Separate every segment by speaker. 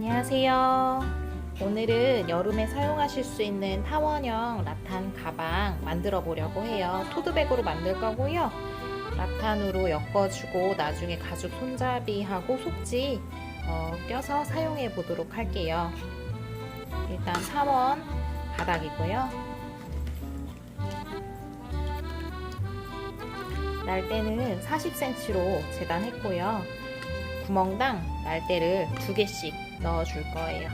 Speaker 1: 안녕하세요. 오늘은 여름에 사용하실 수 있는 타원형 라탄 가방 만들어 보려고 해요. 토드백으로 만들 거고요. 라탄으로 엮어주고 나중에 가죽 손잡이하고 속지 껴서 사용해 보도록 할게요. 일단 타원 바닥이고요. 날대는 40cm로 재단했고요. 구멍당 날대를 2개씩 넣어줄 거예요.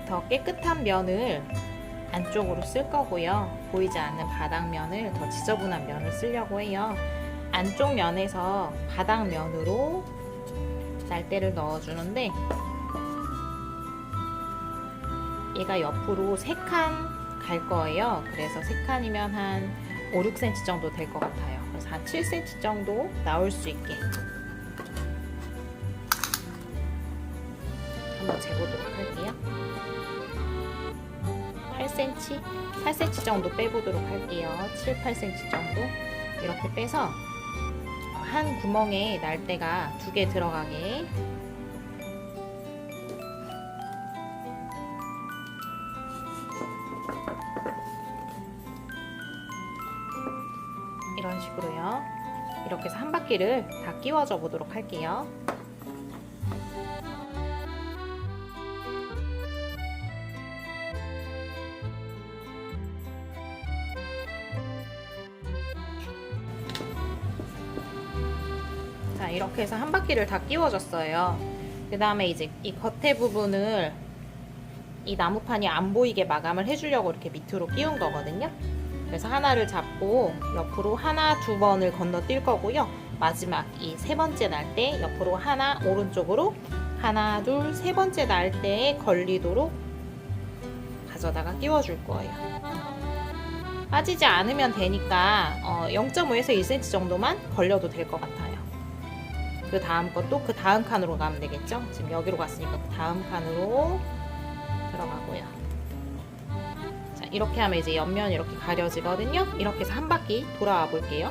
Speaker 1: 더 깨끗한 면을 안쪽으로 쓸 거고요. 보이지 않는 바닥면을 더 지저분한 면을 쓰려고 해요. 안쪽 면에서 바닥면으로 날대를 넣어주는데 얘가 옆으로 3칸 갈 거예요. 그래서 3칸이면 한 5, 6cm 정도 될 것 같아요. 그래서 한 7cm 정도 나올 수 있게 한번 재보도록 할게요. 8cm 정도 빼보도록 할게요. 7, 8cm 정도 이렇게 빼서 한 구멍에 날대가 2개 들어가게 이런 식으로요. 이렇게 해서 한 바퀴를 다 끼워줘 보도록 할게요. 자, 이렇게 해서 한 바퀴를 다 끼워줬어요. 그 다음에 이제 이 겉에 부분을 이 나무판이 안 보이게 마감을 해주려고 이렇게 밑으로 끼운 거거든요. 그래서 하나를 잡고 옆으로 하나, 2번을 건너뛸 거고요. 마지막 이 3번째 날대 옆으로 하나, 오른쪽으로 하나, 둘, 3번째 날대에 걸리도록 가져다가 끼워줄 거예요. 빠지지 않으면 되니까 0.5에서 1cm 정도만 걸려도 될 것 같아요. 그 다음 것도 그 다음 칸으로 가면 되겠죠? 지금 여기로 갔으니까 그 다음 칸으로 들어가고요. 이렇게 하면 이제 옆면이 이렇게 가려지거든요. 이렇게 해서 한 바퀴 돌아와 볼게요.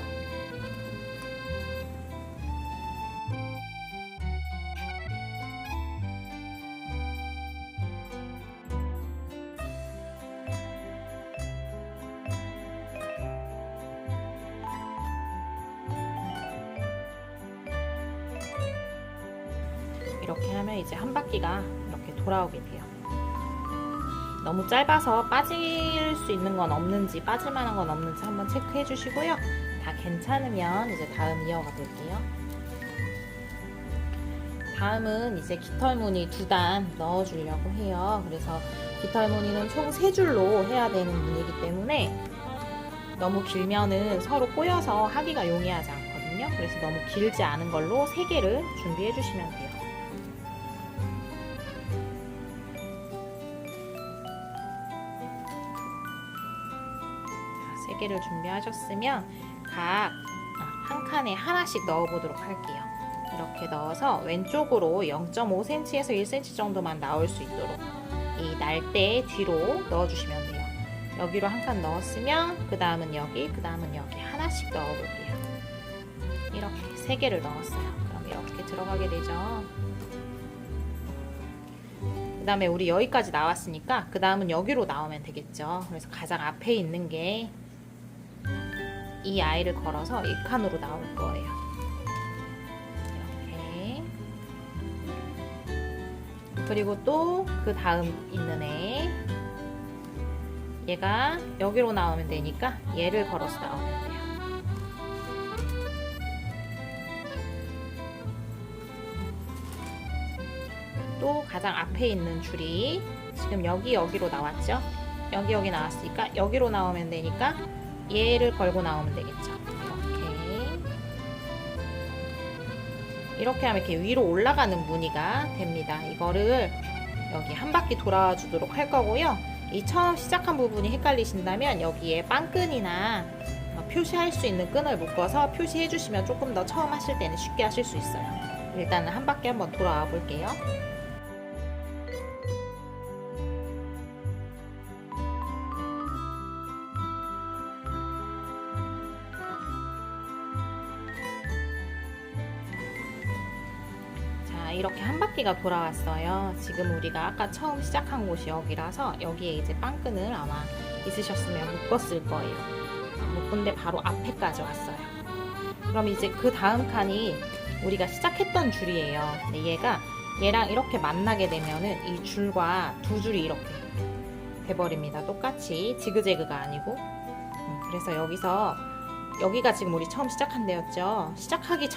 Speaker 1: 이렇게 하면 이제 한 바퀴가 이렇게 돌아오게 돼요. 너무 짧아서 빠질 수 있는 건 없는지 빠질 만한 건 없는지 한번 체크해 주시고요. 다 괜찮으면 이제 다음 이어가 볼게요. 다음은 이제 깃털 무늬 2단 넣어 주려고 해요. 그래서 깃털 무늬는 총 3줄로 해야 되는 무늬이기 때문에 너무 길면은 서로 꼬여서 하기가 용이하지 않거든요. 그래서 너무 길지 않은 걸로 3개를 준비해 주시면 돼요. 3개를 준비하셨으면 각 한 칸에 하나씩 넣어 보도록 할게요. 이렇게 넣어서 왼쪽으로 0.5cm에서 1cm 정도만 나올 수 있도록 이 날대 뒤로 넣어 주시면 돼요. 여기로 한 칸 넣었으면 그 다음은 여기, 그 다음은 여기 하나씩 넣어 볼게요. 이렇게 3개를 넣었어요. 그럼 이렇게 들어가게 되죠. 그 다음에 우리 여기까지 나왔으니까 그 다음은 여기로 나오면 되겠죠. 그래서 가장 앞에 있는 게 이 아이를 걸어서 이 칸으로 나올 거예요. 이렇게. 그리고 또 그 다음 있는 애. 얘가 여기로 나오면 되니까 얘를 걸어서 나오면 돼요. 또 가장 앞에 있는 줄이 지금 여기로 나왔죠? 여기 나왔으니까 여기로 나오면 되니까 얘를 걸고 나오면 되겠죠. 이렇게 하면 이렇게 위로 올라가는 무늬가 됩니다. 이거를 여기 한 바퀴 돌아와 주도록 할 거고요. 이 처음 시작한 부분이 헷갈리신다면 여기에 빵끈이나 표시할 수 있는 끈을 묶어서 표시해 주시면 조금 더 처음 하실 때는 쉽게 하실 수 있어요. 일단은 한 바퀴 한번 돌아와 볼게요. 이렇게 한 바퀴가 돌아왔어요. 지금 우리가 아까 처음 시작한 곳이 여기라서 여기에 이제 빵끈을 아마 있으셨으면 묶었을 거예요. 묶은데 바로 앞에까지 왔어요. 그럼 이제 그 다음 칸이 우리가 시작했던 줄이에요. 근데 얘랑 이렇게 만나게 되면은 이 줄과 두 줄이 이렇게 돼버립니다. 똑같이 지그재그가 아니고. 그래서 여기가 지금 우리 처음 시작한 데였죠. 시작하기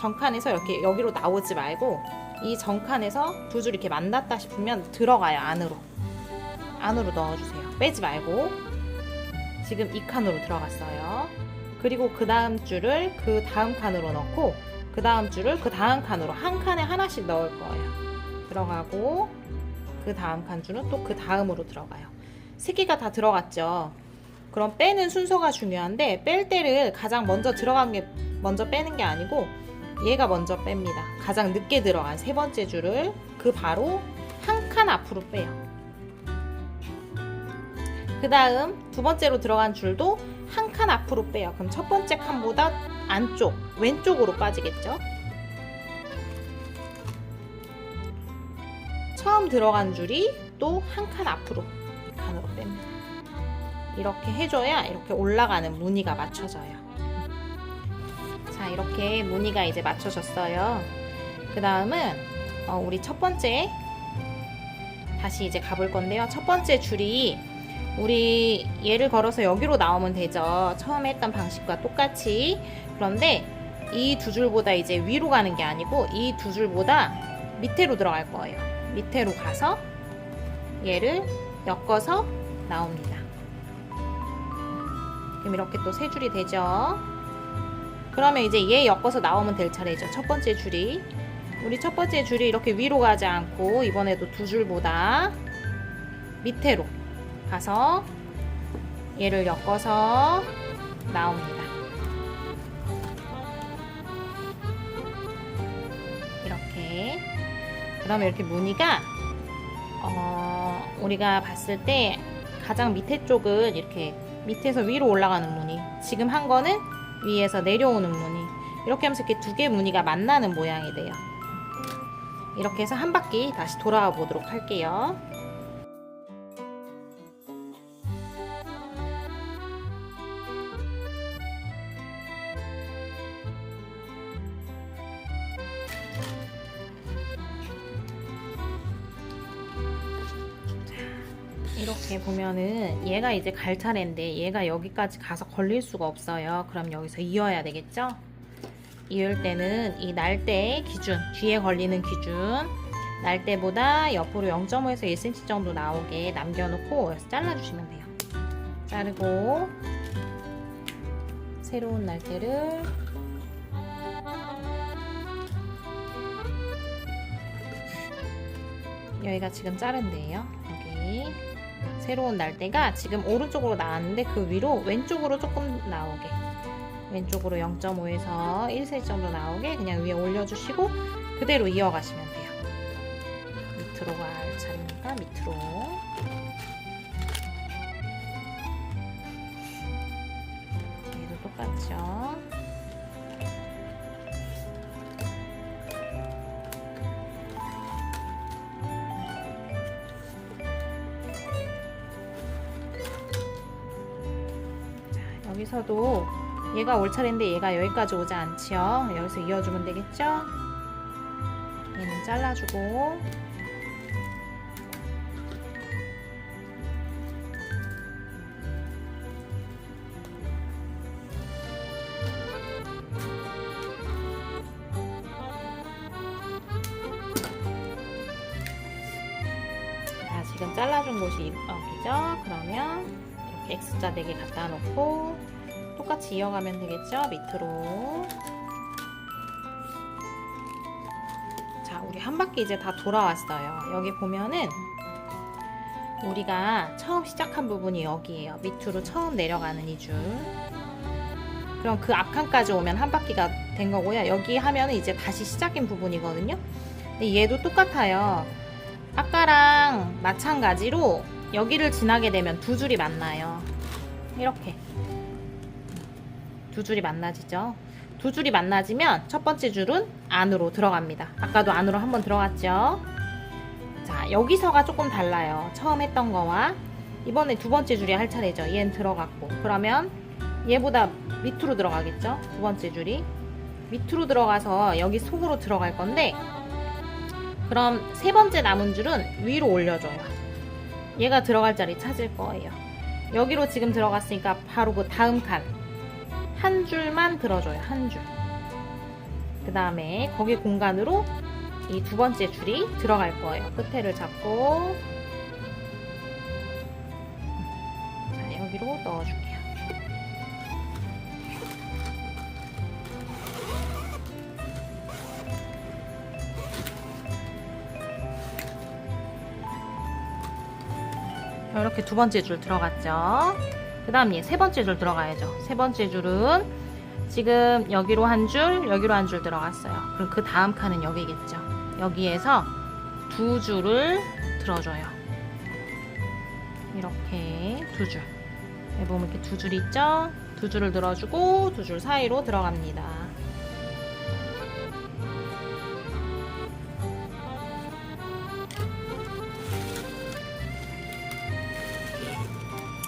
Speaker 1: 전칸에서 이렇게 여기로 나오지 말고 이 전칸에서 두 줄 이렇게 만났다 싶으면 들어가요. 안으로 넣어주세요. 빼지 말고. 지금 이 칸으로 들어갔어요. 그리고 그 다음 줄을 그 다음 칸으로 넣고 그 다음 줄을 그 다음 칸으로 한 칸에 하나씩 넣을 거예요. 들어가고 그 다음 칸 줄은 또 그 다음으로 들어가요. 세 개가 다 들어갔죠. 그럼 빼는 순서가 중요한데 뺄 때를 가장 먼저 들어간 게 먼저 빼는 게 아니고 얘가 먼저 뺍니다. 가장 늦게 들어간 세 번째 줄을 그 바로 한 칸 앞으로 빼요. 그 다음 두 번째로 들어간 줄도 한 칸 앞으로 빼요. 그럼 첫 번째 칸보다 안쪽, 왼쪽으로 빠지겠죠? 처음 들어간 줄이 또 한 칸 앞으로 이 칸으로 뺍니다. 이렇게 해줘야 이렇게 올라가는 무늬가 맞춰져요. 자, 이렇게 무늬가 이제 맞춰졌어요. 그 다음은 우리 첫 번째 다시 이제 가볼 건데요. 첫 번째 줄이 우리 얘를 걸어서 여기로 나오면 되죠. 처음에 했던 방식과 똑같이. 그런데 이 두 줄보다 이제 위로 가는 게 아니고 이 두 줄보다 밑으로 들어갈 거예요. 밑으로 가서 얘를 엮어서 나옵니다. 그럼 이렇게 또 세 줄이 되죠. 그러면 이제 얘 엮어서 나오면 될 차례죠. 첫 번째 줄이. 우리 첫 번째 줄이 이렇게 위로 가지 않고 이번에도 두 줄보다 밑으로 가서 얘를 엮어서 나옵니다. 이렇게. 그러면 이렇게 무늬가 우리가 봤을 때 가장 밑에 쪽은 이렇게 밑에서 위로 올라가는 무늬, 지금 한 거는 위에서 내려오는 무늬, 이렇게 하면서 이렇게 두 개 무늬가 만나는 모양이 돼요. 이렇게 해서 한 바퀴 다시 돌아와 보도록 할게요. 이렇게 보면은 얘가 이제 갈 차례인데 얘가 여기까지 가서 걸릴 수가 없어요. 그럼 여기서 이어야 되겠죠? 이을 때는 이 날대 기준, 뒤에 걸리는 기준, 날대보다 옆으로 0.5에서 1cm 정도 나오게 남겨놓고 여기서 잘라주시면 돼요. 자르고 새로운 날대를 여기가 지금 자른 데예요. 여기 새로운 날대가 지금 오른쪽으로 나왔는데 그 위로 왼쪽으로 조금 나오게, 왼쪽으로 0.5에서 1cm 정도 나오게 그냥 위에 올려주시고 그대로 이어가시면 돼요. 밑으로 갈 차례니까 밑으로. 얘도 똑같죠. 여기서도 얘가 올 차례인데 얘가 여기까지 오지 않지요. 여기서 이어주면 되겠죠. 얘는 잘라주고 자, 지금 잘라준 곳이 여기죠. 그러면 이렇게 X자 4개 갖다 놓고 똑같이 이어가면 되겠죠? 밑으로. 자, 우리 한 바퀴 이제 다 돌아왔어요. 여기 보면은 우리가 처음 시작한 부분이 여기에요. 밑으로 처음 내려가는 이 줄. 그럼 그 앞칸까지 오면 한 바퀴가 된 거고요. 여기 하면 이제 다시 시작인 부분이거든요. 근데 얘도 똑같아요. 아까랑 마찬가지로 여기를 지나게 되면 두 줄이 만나요. 이렇게 두 줄이 만나지죠. 두 줄이 만나지면 첫 번째 줄은 안으로 들어갑니다. 아까도 안으로 한번 들어갔죠. 자, 여기서가 조금 달라요. 처음 했던 거와. 이번에 두 번째 줄이 할 차례죠. 얘는 들어갔고, 그러면 얘보다 밑으로 들어가겠죠. 두 번째 줄이 밑으로 들어가서 여기 속으로 들어갈 건데, 그럼 세 번째 남은 줄은 위로 올려줘요. 얘가 들어갈 자리 찾을 거예요. 여기로 지금 들어갔으니까 바로 그 다음 칸 한 줄만 들어줘요. 한 줄. 그 다음에 거기 공간으로 이 두 번째 줄이 들어갈 거예요. 끝에를 잡고, 자, 여기로 넣어줄게요. 이렇게 두 번째 줄 들어갔죠. 그 다음 얘 세 번째 줄 들어가야죠. 세 번째 줄은 지금 여기로 한 줄, 여기로 한 줄 들어갔어요. 그럼 그 다음 칸은 여기겠죠. 여기에서 두 줄을 들어줘요. 이렇게 두 줄. 여기 보면 이렇게 두 줄 있죠? 두 줄을 들어주고 두 줄 사이로 들어갑니다.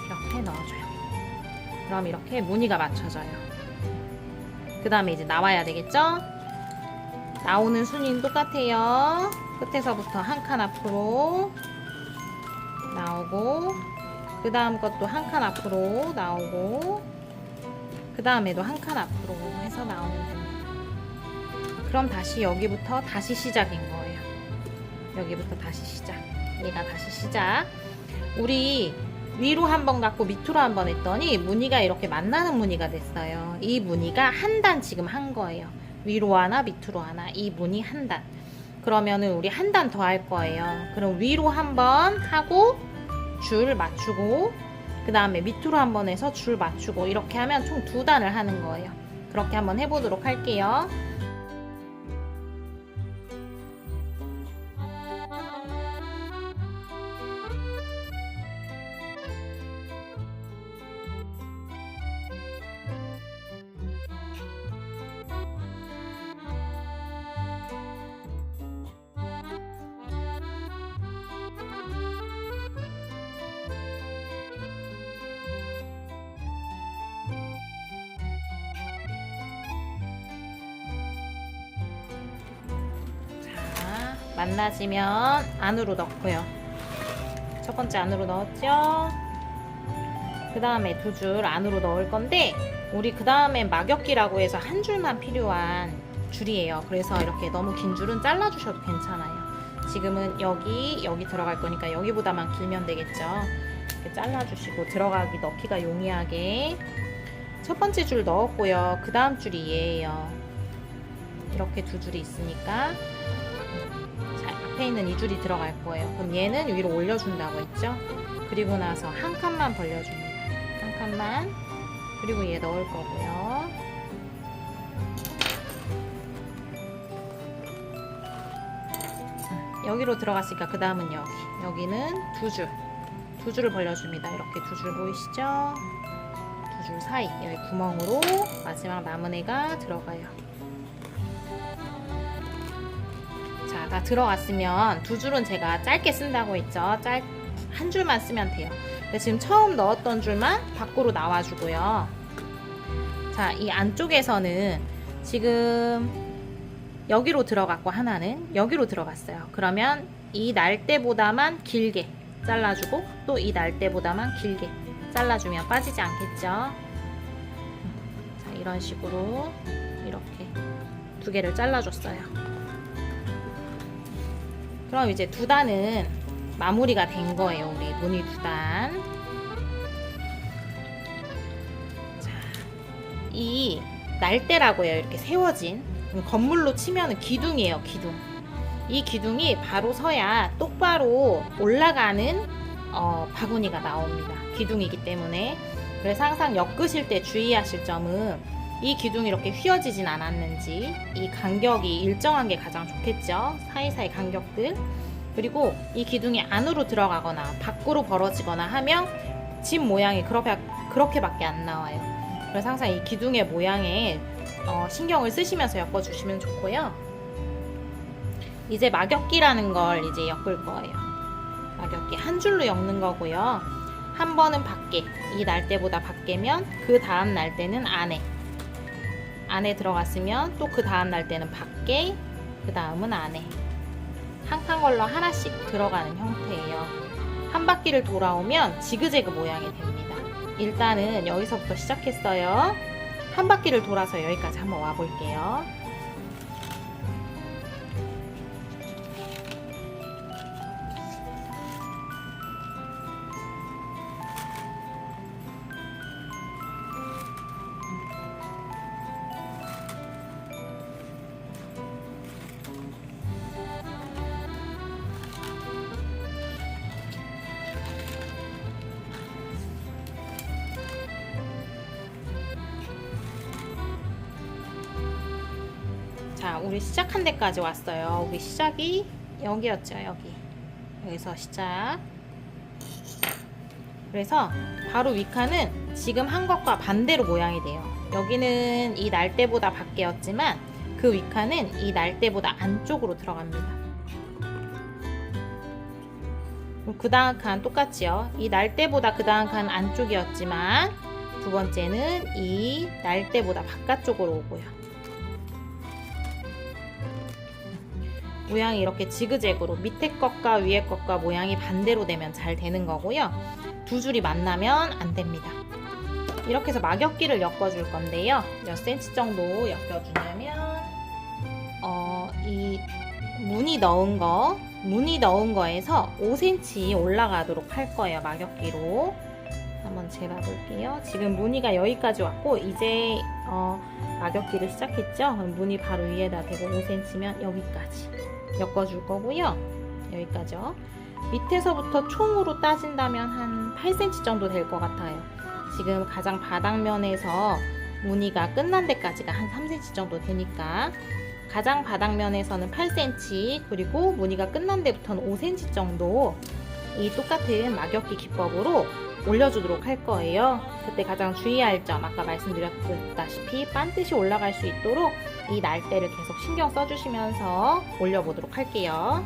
Speaker 1: 이렇게 넣어줘요. 그럼 이렇게 무늬가 맞춰져요. 그 다음에 이제 나와야 되겠죠? 나오는 순위는 똑같아요. 끝에서부터 한 칸 앞으로 나오고, 그 다음 것도 한 칸 앞으로 나오고, 그 다음에도 한 칸 앞으로 해서 나오면 됩니다. 그럼 다시 여기부터 다시 시작인 거예요. 여기부터 다시 시작. 얘가 다시 시작. 우리 위로 한 번 갖고 밑으로 한 번 했더니 무늬가 이렇게 만나는 무늬가 됐어요. 이 무늬가 한 단 지금 한 거예요. 위로 하나 밑으로 하나, 이 무늬 한 단. 그러면은 우리 한 단 더 할 거예요. 그럼 위로 한 번 하고 줄 맞추고, 그 다음에 밑으로 한 번 해서 줄 맞추고, 이렇게 하면 총 두 단을 하는 거예요. 그렇게 한번 해보도록 할게요. 만나지면 안으로 넣고요. 첫 번째 안으로 넣었죠. 그 다음에 두 줄 안으로 넣을 건데, 우리 그 다음에 막엽기라고 해서 한 줄만 필요한 줄이에요. 그래서 이렇게 너무 긴 줄은 잘라주셔도 괜찮아요. 지금은 여기 들어갈 거니까 여기보다만 길면 되겠죠. 이렇게 잘라주시고 들어가기 넣기가 용이하게 첫 번째 줄 넣었고요. 그 다음 줄이 얘예요. 이렇게 두 줄이 있으니까 앞에 있는 이 줄이 들어갈 거예요. 그럼 얘는 위로 올려준다고 했죠? 그리고 나서 한 칸만 벌려줍니다. 한 칸만. 그리고 얘 넣을 거고요. 여기로 들어갔으니까 그 다음은 여기. 여기는 두 줄. 두 줄을 벌려줍니다. 이렇게 두 줄 보이시죠? 두 줄 사이. 여기 구멍으로 마지막 남은 애가 들어가요. 자, 다 들어갔으면 두 줄은 제가 짧게 쓴다고 했죠. 한 줄만 쓰면 돼요. 근데 지금 처음 넣었던 줄만 밖으로 나와주고요. 자, 이 안쪽에서는 지금 여기로 들어갔고 하나는 여기로 들어갔어요. 그러면 이 날대보다만 길게 잘라주고 또 이 날대보다만 길게 잘라주면 빠지지 않겠죠. 자, 이런 식으로 이렇게 두 개를 잘라줬어요. 그럼 이제 두 단은 마무리가 된 거예요. 우리 무늬 두 단. 자, 이 날대라고 해요. 이렇게 세워진 건물로 치면 기둥이에요. 기둥. 이 기둥이 바로 서야 똑바로 올라가는 바구니가 나옵니다. 기둥이기 때문에. 그래서 항상 엮으실 때 주의하실 점은 이 기둥이 이렇게 휘어지진 않았는지, 이 간격이 일정한 게 가장 좋겠죠. 사이사이 간격들. 그리고 이 기둥이 안으로 들어가거나 밖으로 벌어지거나 하면 집 모양이 그렇게밖에 안 나와요. 그래서 항상 이 기둥의 모양에 신경을 쓰시면서 엮어주시면 좋고요. 이제 막엮기라는 걸 이제 엮을 거예요. 막엮기 한 줄로 엮는 거고요. 한 번은 밖에, 이 날대보다 밖에면 그 다음 날대는 안에 들어갔으면 또 그 다음 날대는 밖에, 그 다음은 안에. 한 칸 걸러 하나씩 들어가는 형태예요. 한 바퀴를 돌아오면 지그재그 모양이 됩니다. 일단은 여기서부터 시작했어요. 한 바퀴를 돌아서 여기까지 한번 와 볼게요. 자, 우리 시작한 데까지 왔어요. 우리 시작이 여기였죠, 여기서 시작. 그래서 바로 윗칸은 지금 한 것과 반대로 모양이 돼요. 여기는 이 날대보다 밖에였지만 그 윗칸은 이 날대보다 안쪽으로 들어갑니다. 그 다음 칸 똑같지요. 이 날대보다 그 다음 칸 안쪽이었지만 두 번째는 이 날대보다 바깥쪽으로 오고요. 모양이 이렇게 지그재그로 밑에 것과 위에 것과 모양이 반대로 되면 잘 되는 거고요. 두 줄이 만나면 안 됩니다. 이렇게 해서 막엮기를 엮어줄 건데요. 몇 센치 정도 엮여주냐면 이 무늬 넣은 거에서 5cm 올라가도록 할 거예요. 막엮기로 한번 재봐볼게요. 지금 무늬가 여기까지 왔고 이제 막엮기를 시작했죠. 무늬 바로 위에다 대고 5cm면 여기까지 엮어줄 거고요. 여기까지요. 밑에서부터 총으로 따진다면 한 8cm 정도 될 것 같아요. 지금 가장 바닥면에서 무늬가 끝난 데까지가 한 3cm 정도 되니까 가장 바닥면에서는 8cm 그리고 무늬가 끝난 데부터는 5cm 정도 이 똑같은 막엮기 기법으로 올려주도록 할 거예요. 그때 가장 주의할 점 아까 말씀드렸다시피 반듯이 올라갈 수 있도록 이 날대를 계속 신경 써주시면서 올려보도록 할게요.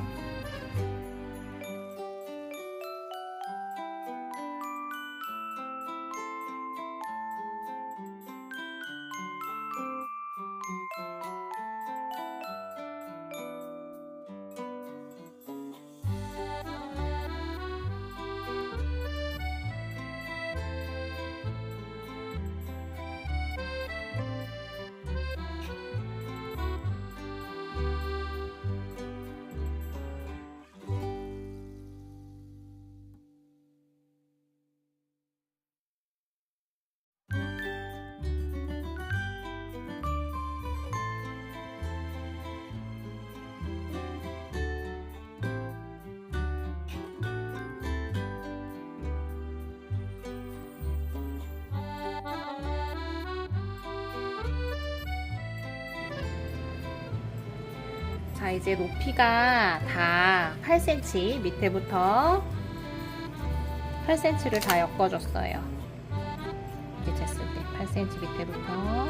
Speaker 1: 자, 이제 높이가 다 8cm 밑에부터 8cm를 다 엮어줬어요. 이렇게 쟀을 때 8cm 밑에부터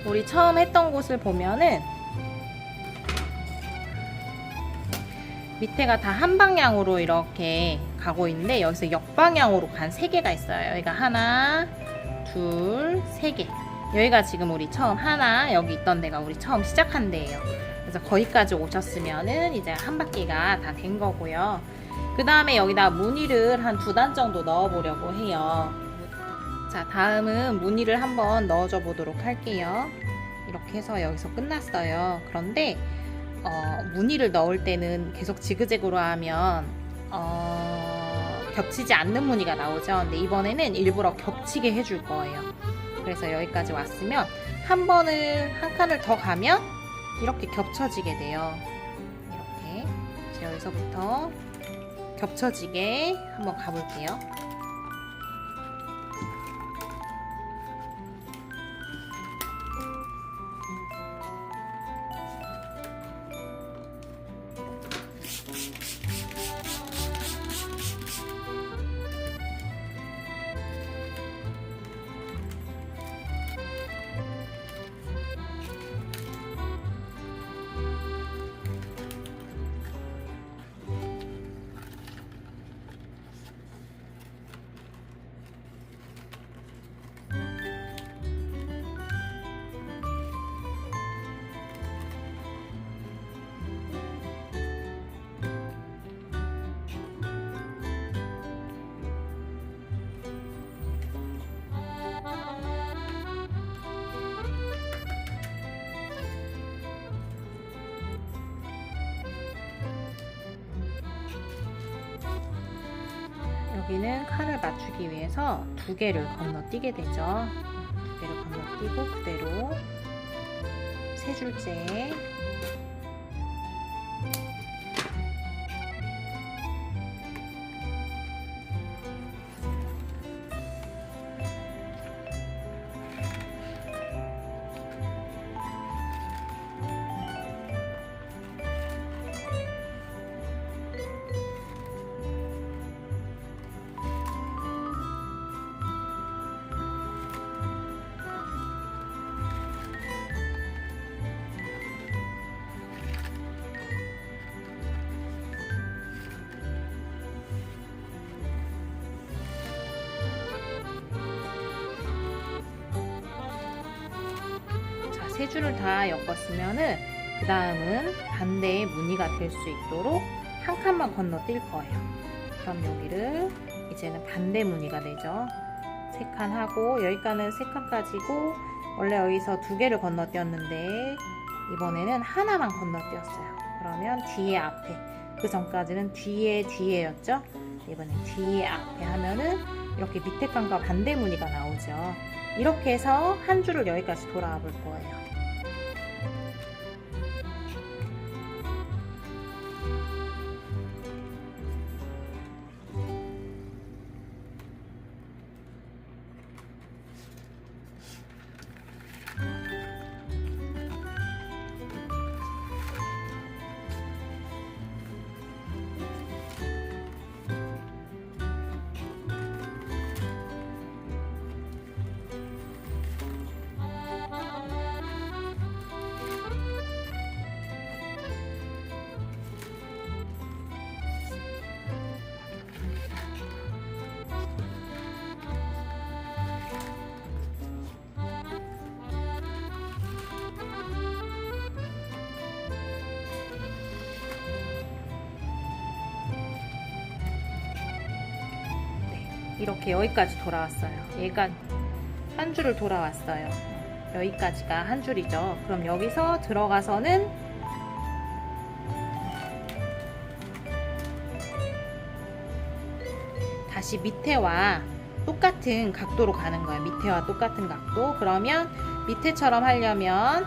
Speaker 1: 우리 처음 했던 곳을 보면은 밑에가 다 한 방향으로 이렇게 가고 있는데 여기서 역방향으로 간 3개가 있어요. 여기가 하나, 둘, 3개. 여기가 지금 우리 처음 하나, 여기 있던 데가 우리 처음 시작한 데예요. 그래서 거기까지 오셨으면은 이제 한 바퀴가 다 된 거고요. 그 다음에 여기다 무늬를 한 2단 정도 넣어 보려고 해요. 자, 다음은 무늬를 한번 넣어줘 보도록 할게요. 이렇게 해서 여기서 끝났어요. 그런데 무늬를 넣을 때는 계속 지그재그로 하면 겹치지 않는 무늬가 나오죠. 근데 이번에는 일부러 겹치게 해줄 거예요. 그래서 여기까지 왔으면 한 칸을 더 가면 이렇게 겹쳐지게 돼요. 이렇게 여기서부터 겹쳐지게 한번 가볼게요. 여기는 칸을 맞추기 위해서 2개를 건너뛰게 되죠. 2개를 건너뛰고 그대로 3줄째 세 줄을 다 엮었으면은 그 다음은 반대의 무늬가 될 수 있도록 한 칸만 건너뛸 거예요. 그럼 여기를 이제는 반대 무늬가 되죠. 3칸 하고 여기까지는 3칸까지고 원래 여기서 2개를 건너뛰었는데 이번에는 하나만 건너뛰었어요. 그러면 뒤에 앞에, 그 전까지는 뒤에였죠. 이번엔 뒤에 앞에 하면은 이렇게 밑에 칸과 반대 무늬가 나오죠. 이렇게 해서 한 줄을 여기까지 돌아와 볼 거예요. 이렇게 여기까지 돌아왔어요. 얘가 한 줄을 돌아왔어요. 여기까지가 한 줄이죠. 그럼 여기서 들어가서는 다시 밑에와 똑같은 각도로 가는 거예요. 밑에와 똑같은 각도. 그러면 밑에처럼 하려면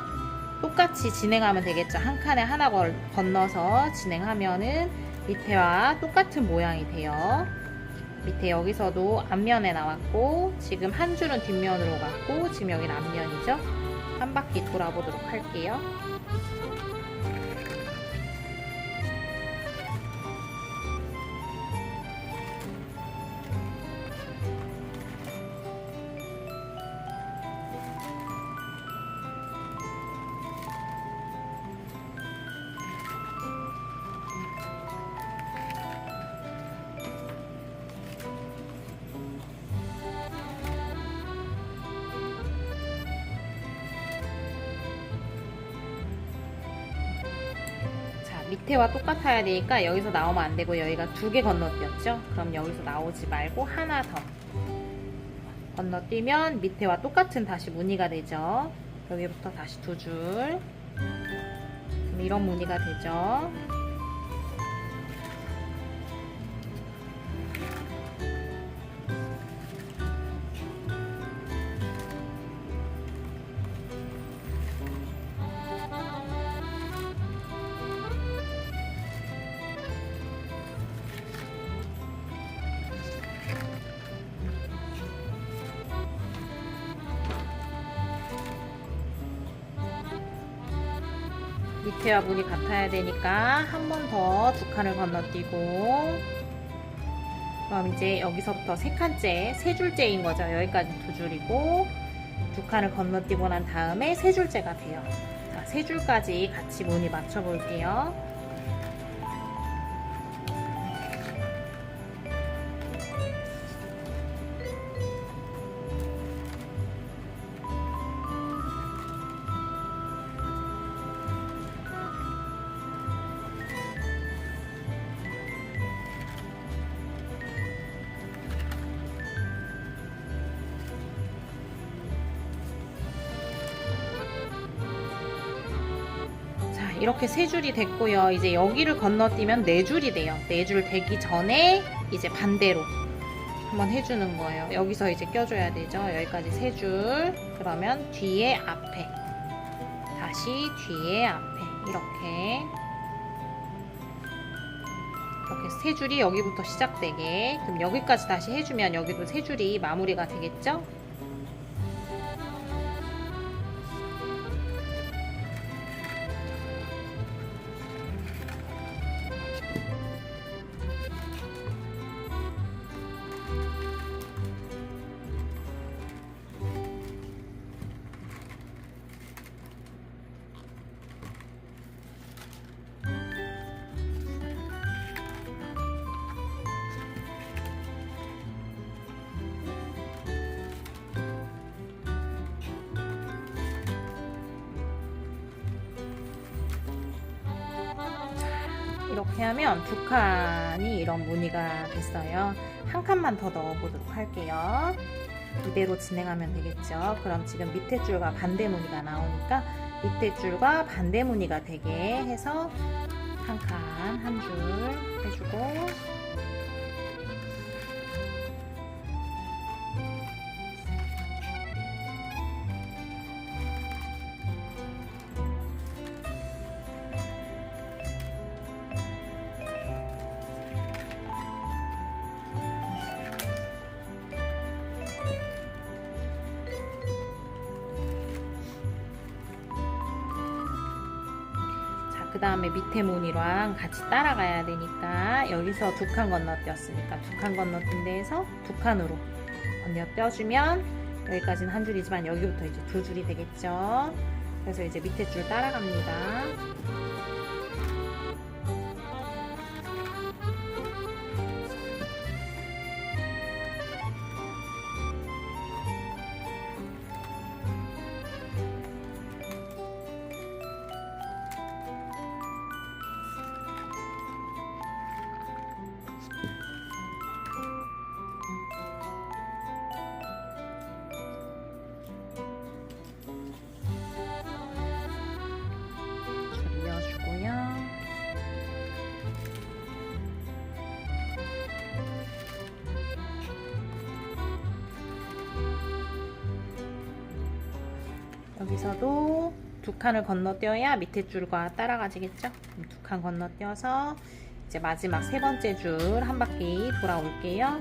Speaker 1: 똑같이 진행하면 되겠죠. 한 칸에 하나 건너서 진행하면은 밑에와 똑같은 모양이 돼요. 밑에 여기서도 앞면에 나왔고 지금 한 줄은 뒷면으로 갔고 지금 여기는 앞면이죠. 한 바퀴 돌아보도록 할게요. 밑에와 똑같아야 되니까 여기서 나오면 안 되고 여기가 2개 건너뛰었죠? 그럼 여기서 나오지 말고 하나 더 건너뛰면 밑에와 똑같은 다시 무늬가 되죠. 여기부터 다시 2줄. 이런 무늬가 되죠. 밑에와 무늬 같아야 되니까 한 번 더 2칸을 건너뛰고 그럼 이제 여기서부터 3칸째, 3줄째인 거죠. 여기까지 2줄이고 2칸을 건너뛰고 난 다음에 3줄째가 돼요. 자, 3줄까지 같이 무늬 맞춰 볼게요. 이렇게 3줄이 됐고요. 이제 여기를 건너뛰면 4줄이 돼요. 4줄 되기 전에 이제 반대로 한번 해주는 거예요. 여기서 이제 껴줘야 되죠. 여기까지 3줄. 그러면 뒤에 앞에, 다시 뒤에 앞에, 이렇게 3줄이 여기부터 시작되게. 그럼 여기까지 다시 해주면 여기도 3줄이 마무리가 되겠죠? 이렇게 하면 2칸이 이런 무늬가 됐어요. 한 칸만 더 넣어보도록 할게요. 이대로 진행하면 되겠죠. 그럼 지금 밑에 줄과 반대 무늬가 나오니까 밑에 줄과 반대 무늬가 되게 해서 한 칸, 한 줄 해주고, 그 다음에 밑에 무늬랑 같이 따라가야 되니까 여기서 2칸 건너뛰었으니까 2칸 건너뛴 데에서 2칸으로 건너뛰어주면 여기까지는 한 줄이지만 여기부터 이제 2줄이 되겠죠. 그래서 이제 밑에 줄 따라갑니다. 여기서도 2칸을 건너뛰어야 밑에 줄과 따라가지겠죠? 2칸 건너뛰어서 이제 마지막 3번째 줄 한 바퀴 돌아올게요.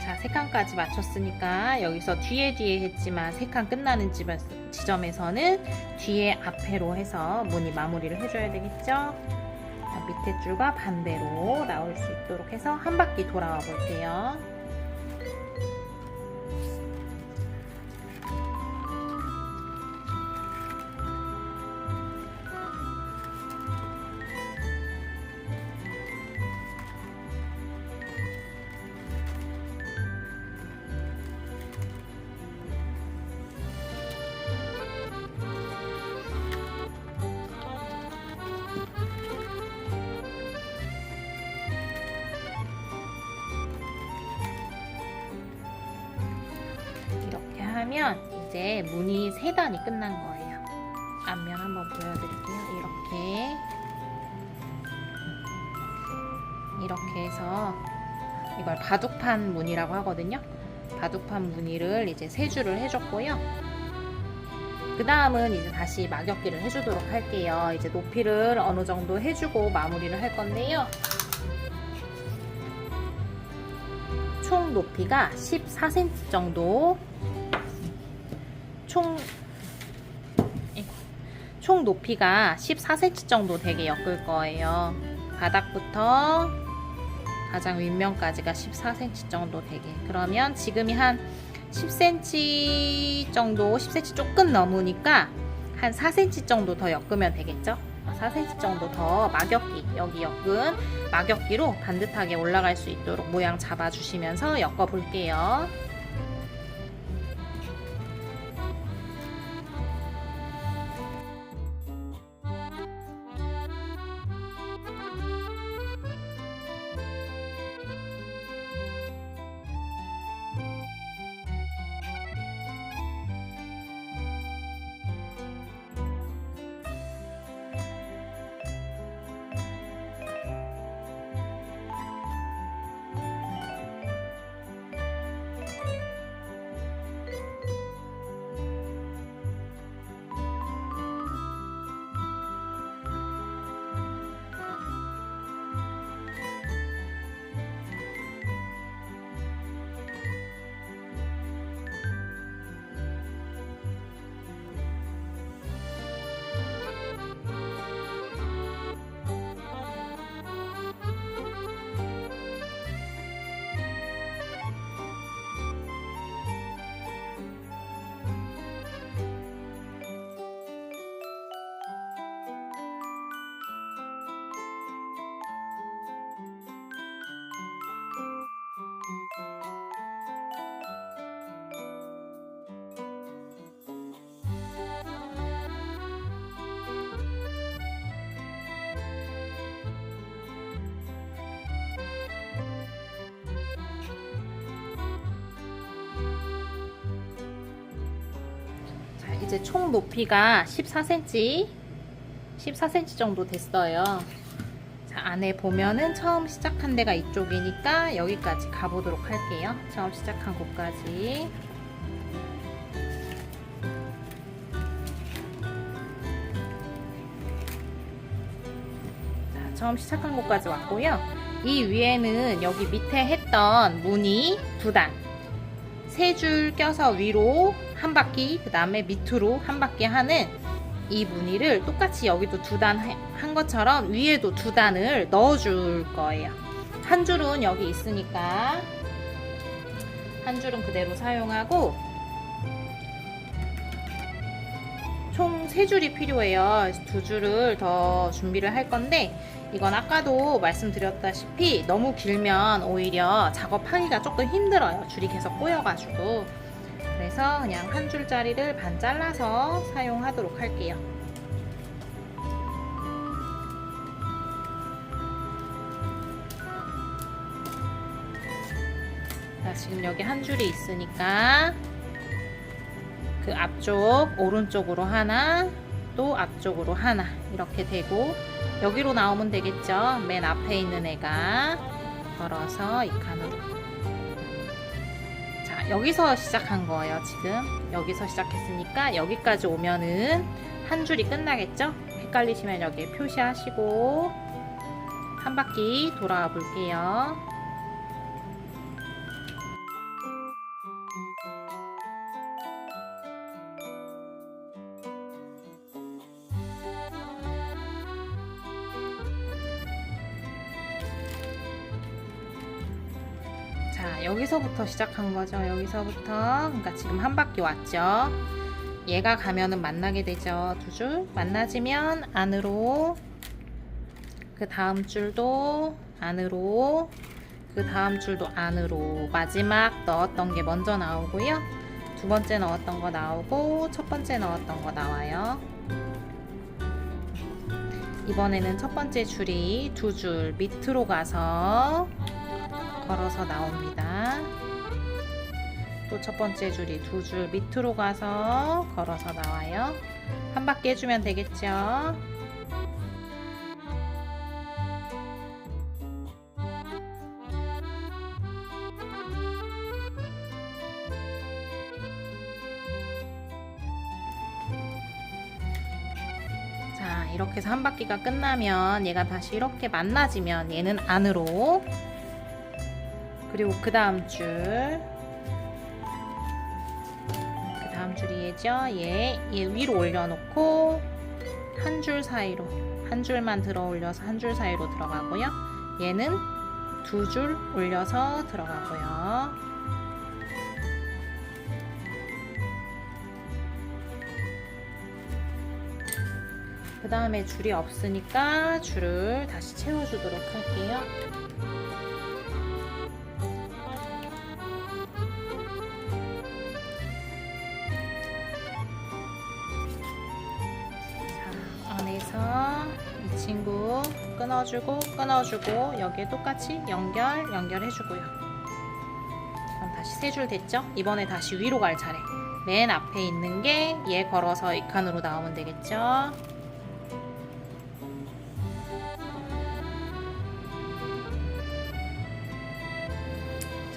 Speaker 1: 자, 3칸까지 마쳤으니까 여기서 뒤에 했지만 3칸 끝나는 지점에서는 뒤에 앞에로 해서 무늬 마무리를 해줘야 되겠죠. 자, 밑에 줄과 반대로 나올 수 있도록 해서 한 바퀴 돌아와 볼게요. 하면 이제 무늬 3단이 끝난 거예요. 앞면 한번 보여드릴게요. 이렇게 해서 이걸 바둑판 무늬라고 하거든요. 바둑판 무늬를 이제 3줄을 해줬고요. 그 다음은 이제 다시 막엽기를 해주도록 할게요. 이제 높이를 어느 정도 해주고 마무리를 할 건데요. 총 높이가 14cm 정도, 총 높이가 14cm 정도 되게 엮을 거예요. 바닥부터 가장 윗면까지가 14cm 정도 되게. 그러면 지금이 한 10cm 정도, 10cm 조금 넘으니까 한 4cm 정도 더 엮으면 되겠죠? 4cm 정도 더 막엽기, 여기 옆은 막엽기로 반듯하게 올라갈 수 있도록 모양 잡아주시면서 엮어 볼게요. 이제 총 높이가 14cm 정도 됐어요. 자, 안에 보면은 처음 시작한 데가 이쪽이니까 여기까지 가보도록 할게요. 처음 시작한 곳까지. 자, 처음 시작한 곳까지 왔고요. 이 위에는 여기 밑에 했던 무늬 2단, 3줄 껴서 위로 한 바퀴, 그 다음에 밑으로 한 바퀴 하는 이 무늬를 똑같이 여기도 2단 한 것처럼 위에도 2단을 넣어줄 거예요. 한 줄은 여기 있으니까 한 줄은 그대로 사용하고 총 3줄이 필요해요. 2줄을 더 준비를 할 건데 이건 아까도 말씀드렸다시피 너무 길면 오히려 작업하기가 조금 힘들어요. 줄이 계속 꼬여가지고. 그래서 그냥 한 줄짜리를 반 잘라서 사용하도록 할게요. 자, 지금 여기 한 줄이 있으니까 그 앞쪽 오른쪽으로 하나, 또 앞쪽으로 하나 이렇게 되고 여기로 나오면 되겠죠. 맨 앞에 있는 애가 걸어서 이 칸으로. 자, 여기서 시작한 거예요. 지금 여기서 시작했으니까 여기까지 오면은 한 줄이 끝나겠죠. 헷갈리시면 여기 표시하시고 한 바퀴 돌아와 볼게요. 자, 여기서부터 시작한 거죠. 여기서부터. 그러니까 지금 한 바퀴 왔죠. 얘가 가면은 만나게 되죠. 2줄 만나지면 안으로, 그 다음 줄도 안으로, 그 다음 줄도 안으로. 마지막 넣었던 게 먼저 나오고요. 2번째 넣었던 거 나오고 첫 번째 넣었던 거 나와요. 이번에는 첫 번째 줄이 2줄 밑으로 가서 걸어서 나옵니다. 또 첫 번째 줄이 2줄 밑으로 가서 걸어서 나와요. 한 바퀴 해주면 되겠죠. 자, 이렇게 해서 한 바퀴가 끝나면 얘가 다시 이렇게 만나지면 얘는 안으로, 그리고 그 다음 줄, 그 다음 줄이 얘죠. 얘 위로 올려놓고 한 줄 사이로, 한 줄만 들어 올려서 한 줄 사이로 들어가고요. 얘는 2줄 올려서 들어가고요. 그 다음에 줄이 없으니까 줄을 다시 채워주도록 할게요. 자, 안에서 이 친구 끊어주고 여기에 똑같이 연결해주고요. 그럼 다시 세 줄 됐죠? 이번에 다시 위로 갈 차례. 맨 앞에 있는 게 얘 걸어서 이 칸으로 나오면 되겠죠?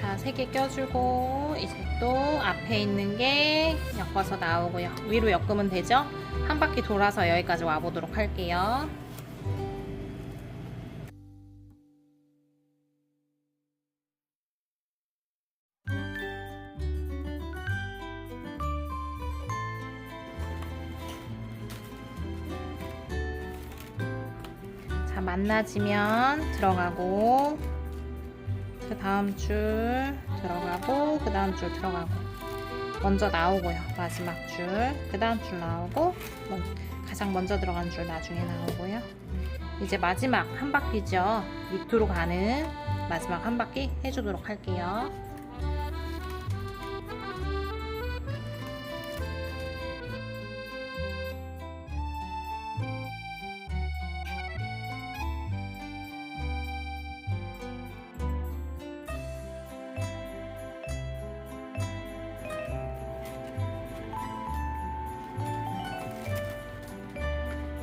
Speaker 1: 자, 3개 껴주고 이제 또 앞에 있는 게 엮어서 나오고요. 위로 엮으면 되죠? 한 바퀴 돌아서 여기까지 와보도록 할게요. 자, 만나지면 들어가고 그 다음 줄 들어가고 그 다음 줄 들어가고 먼저 나오고요. 마지막 줄 그 다음 줄 나오고 가장 먼저 들어간 줄 나중에 나오고요. 이제 마지막 한 바퀴죠. 밑으로 가는 마지막 한 바퀴 해주도록 할게요.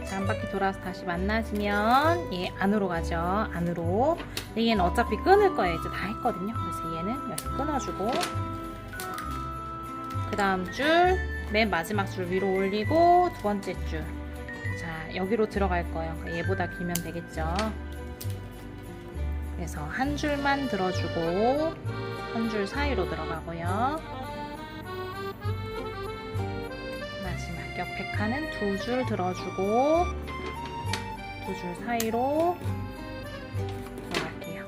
Speaker 1: 한 바퀴 돌아서 다시 만나지면 얘 안으로 가죠. 안으로. 근데 얘는 어차피 끊을 거예요. 이제 다 했거든요. 그래서 얘는 여기 끊어주고 그 다음 줄 맨 마지막 줄 위로 올리고 두 번째 줄. 자, 여기로 들어갈 거예요. 그러니까 얘보다 길면 되겠죠. 그래서 한 줄만 들어주고 한 줄 사이로 들어가고요. 옆에 칸은 두 줄 들어주고 두 줄 사이로 들어갈게요.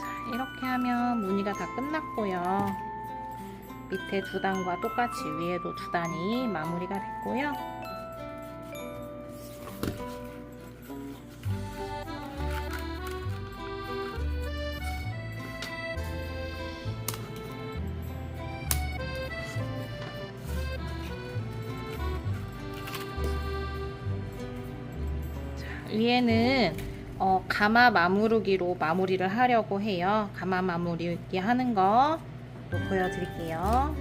Speaker 1: 자, 이렇게 하면 무늬가 다 끝났고요. 밑에 두 단과 똑같이 위에도 두 단이 마무리가 됐고요. 위에는 가마 마무르기로 마무리를 하려고 해요. 가마 마무리기 하는 거 또 보여드릴게요.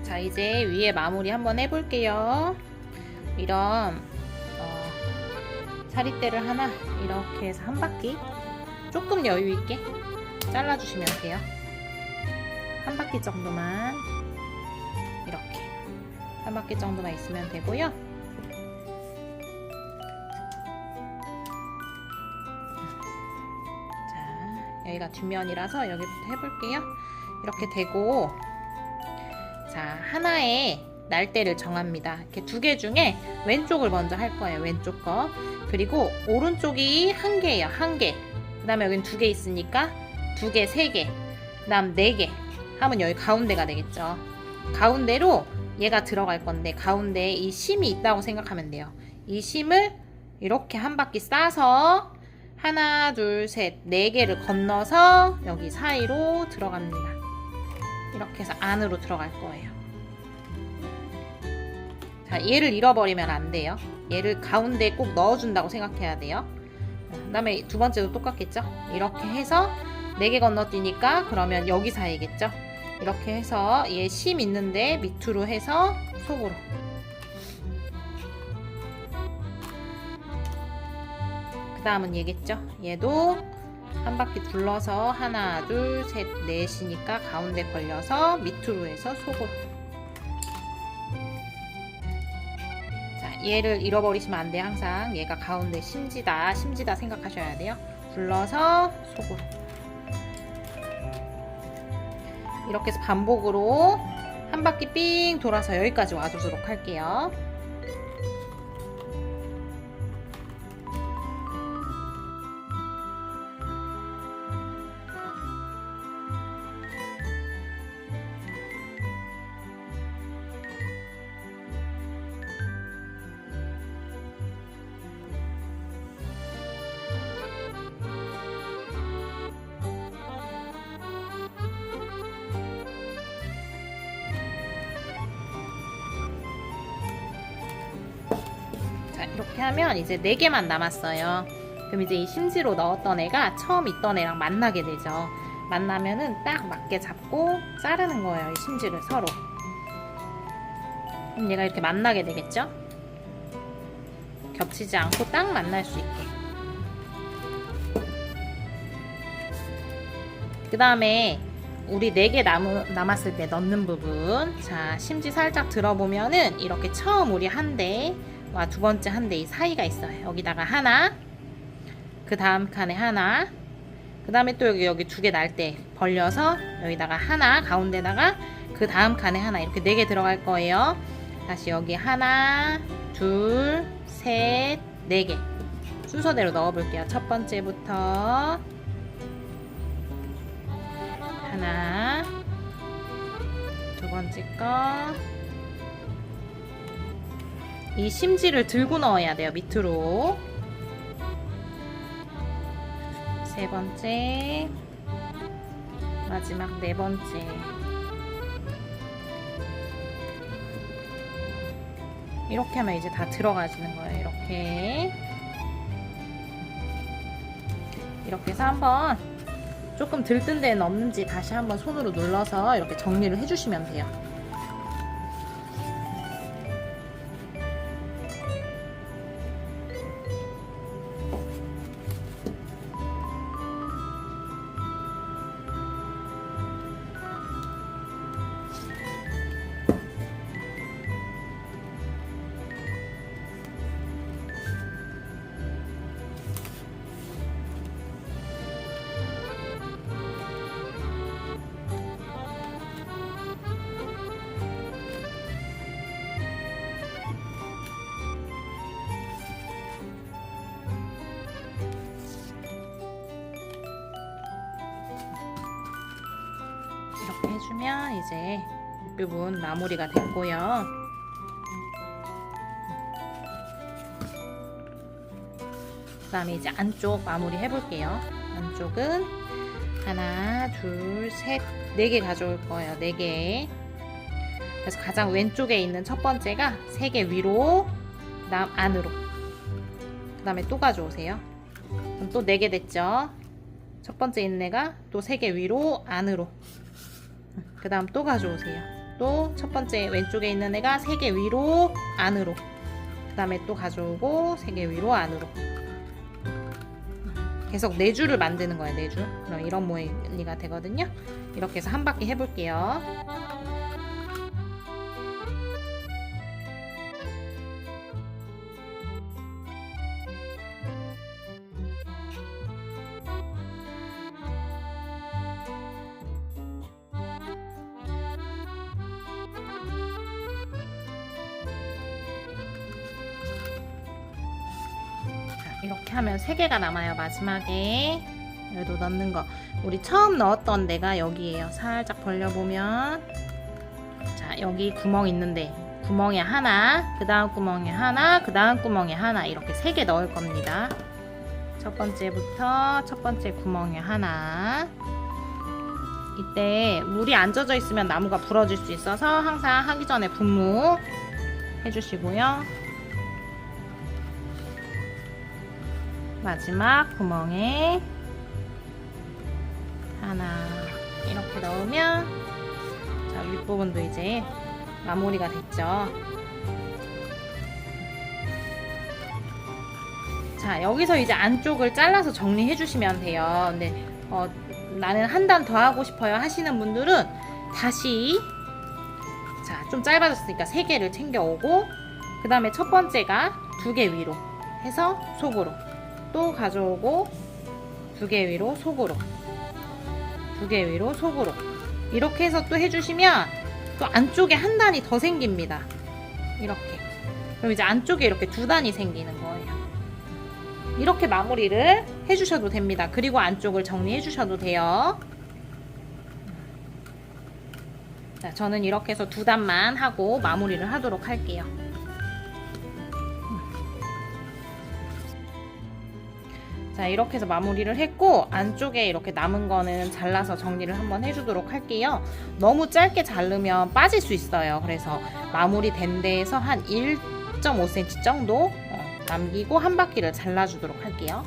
Speaker 1: 자, 이제 위에 마무리 한번 해볼게요. 이런 사리대를 하나 이렇게 해서 한 바퀴 조금 여유 있게 잘라주시면 돼요. 한 바퀴 정도만 이렇게 한 바퀴 정도만 있으면 되고요. 자, 여기가 뒷면이라서 여기부터 해볼게요. 이렇게 되고, 자, 하나의 날대를 정합니다. 이렇게 두 개 중에 왼쪽을 먼저 할 거예요. 왼쪽 거. 그리고 오른쪽이 한 개예요. 한 개. 그 다음에 여기는 두 개 있으니까 두 개, 세 개. 그 다음 네 개. 하면 여기 가운데가 되겠죠. 가운데로 얘가 들어갈 건데 가운데에 이 심이 있다고 생각하면 돼요. 이 심을 이렇게 한 바퀴 싸서 하나, 둘, 셋, 네 개를 건너서 여기 사이로 들어갑니다. 이렇게 해서 안으로 들어갈 거예요. 자, 얘를 잃어버리면 안 돼요. 얘를 가운데에 꼭 넣어준다고 생각해야 돼요. 그 다음에 두 번째도 똑같겠죠? 이렇게 해서 4개 건너뛰니까 그러면 여기 사이겠죠? 이렇게 해서 얘 심 있는데 밑으로 해서 속으로. 그 다음은 얘겠죠? 얘도 한 바퀴 둘러서 하나, 둘, 셋, 넷이니까 가운데 걸려서 밑으로 해서 속으로. 자, 얘를 잃어버리시면 안 돼요. 항상 얘가 가운데 심지다 생각하셔야 돼요. 둘러서 속으로. 이렇게 해서 반복으로 한 바퀴 삥 돌아서 여기까지 와주도록 할게요. 자, 이렇게 하면 이제 4개만 남았어요. 그럼 이제 이 심지로 넣었던 애가 처음 있던 애랑 만나게 되죠. 만나면은 딱 맞게 잡고 자르는 거예요. 이 심지를 서로. 그럼 얘가 이렇게 만나게 되겠죠? 겹치지 않고 딱 만날 수 있게. 그 다음에 우리 4개 남았을 때 넣는 부분. 자, 심지 살짝 들어보면은 이렇게 처음 우리 한 대와 두 번째 한 대 이 사이가 있어요. 여기다가 하나, 그 다음 칸에 하나, 그 다음에 또 여기 2개 날 때 벌려서 여기다가 하나, 가운데다가 그 다음 칸에 하나, 이렇게 4개 들어갈 거예요. 다시 여기 하나, 둘, 셋, 4개 순서대로 넣어 볼게요. 첫 번째부터 하나, 두 번째 거. 이 심지를 들고 넣어야 돼요. 밑으로. 세 번째, 마지막 4번째. 이렇게 하면 이제 다 들어가지는 거예요. 이렇게 해서 한번 조금 들뜬 데는 없는지 다시 한번 손으로 눌러서 이렇게 정리를 해주시면 돼요. 이렇게 해주면 이제 윗부분 마무리가 됐고요. 그 다음에 이제 안쪽 마무리 해볼게요. 안쪽은 하나, 둘, 셋, 4개 가져올 거예요. 4개. 그래서 가장 왼쪽에 있는 첫 번째가 3개 위로, 그 다음 안으로. 그 다음에 또 가져오세요. 그럼 또 4개 됐죠? 첫 번째 있는 애가 또 3개 위로, 안으로. 그 다음 또 가져오세요. 또 첫 번째 왼쪽에 있는 애가 3개 위로, 안으로. 그 다음에 또 가져오고 3개 위로, 안으로. 계속 4줄을 만드는 거예요. 4줄. 그럼 이런 모양이가 되거든요. 이렇게 해서 한 바퀴 해볼게요. 이렇게 하면 3개가 남아요. 마지막에 여기도 넣는 거. 우리 처음 넣었던 데가 여기에요. 살짝 벌려보면, 자, 여기 구멍 있는데 구멍에 하나, 그 다음 구멍에 하나, 그 다음 구멍에 하나, 이렇게 3개 넣을 겁니다. 첫 번째부터 첫 번째 구멍에 하나, 이때 물이 안 젖어 있으면 나무가 부러질 수 있어서 항상 하기 전에 분무 해주시고요. 마지막 구멍에 하나 이렇게 넣으면 자, 윗부분도 이제 마무리가 됐죠. 자, 여기서 이제 안쪽을 잘라서 정리해 주시면 돼요. 근데 나는 한 단 더 하고 싶어요 하시는 분들은 다시 자, 좀 짧아졌으니까 3개를 챙겨오고 그 다음에 첫 번째가 2개 위로 해서 속으로 또 가져오고 2개 위로 속으로 2개 위로 속으로 이렇게 해서 또 해주시면 또 안쪽에 한 단이 더 생깁니다. 이렇게. 그럼 이제 안쪽에 이렇게 2단이 생기는 거예요. 이렇게 마무리를 해주셔도 됩니다. 그리고 안쪽을 정리해 주셔도 돼요. 자, 저는 이렇게 해서 2단만 하고 마무리를 하도록 할게요. 자, 이렇게 해서 마무리를 했고 안쪽에 이렇게 남은 거는 잘라서 정리를 한번 해주도록 할게요. 너무 짧게 자르면 빠질 수 있어요. 그래서 마무리 된 데에서 한 1.5cm 정도 남기고 한 바퀴를 잘라주도록 할게요.